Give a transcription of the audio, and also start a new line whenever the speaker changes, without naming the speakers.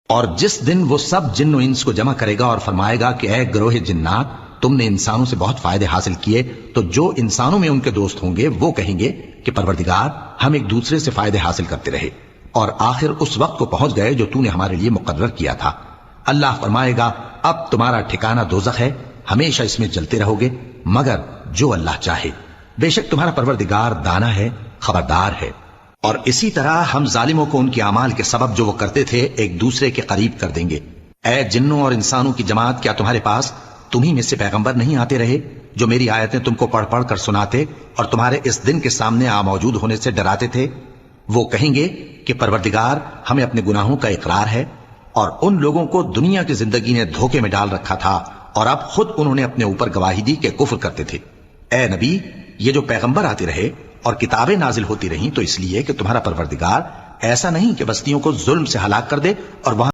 اور جس دن وہ سب جن و انس کو جمع کرے گا اور فرمائے گا کہ اے گروہ جنات، تم نے انسانوں سے بہت فائدے حاصل کیے، تو جو انسانوں میں ان کے دوست ہوں گے وہ کہیں گے کہ پروردگار، ہم ایک دوسرے سے فائدے حاصل کرتے رہے اور آخر اس وقت کو پہنچ گئے جو تو نے ہمارے لیے مقرر کیا تھا۔ اللہ فرمائے گا اب تمہارا ٹھکانہ دوزخ ہے، ہمیشہ اس میں جلتے رہو گے مگر جو اللہ چاہے، بے شک تمہارا پروردگار دانا ہے، خبردار ہے۔ اور اسی طرح ہم ظالموں کو ان کے اعمال کے سبب جو وہ کرتے تھے ایک دوسرے کے قریب کر دیں گے۔ اے جنوں اور انسانوں کی جماعت، کیا تمہارے پاس تمہیں میں سے پیغمبر نہیں آتے رہے جو میری آیتیں تم کو پڑھ پڑھ کر سناتے اور تمہارے اس دن کے سامنے موجود ہونے سے ڈراتے تھے؟ وہ کہیں گے کہ پروردگار، ہمیں اپنے گناہوں کا اقرار ہے اور ان لوگوں کو دنیا کی زندگی نے دھوکے میں ڈال رکھا تھا اور اب خود انہوں نے اپنے اوپر گواہی دی کہ کفر کرتے تھے۔ اے نبی، یہ جو پیغمبر آتے رہے اور کتابیں نازل ہوتی رہیں تو اس لیے کہ تمہارا پروردگار ایسا نہیں کہ بستیوں کو ظلم سے ہلاک کر دے اور وہاں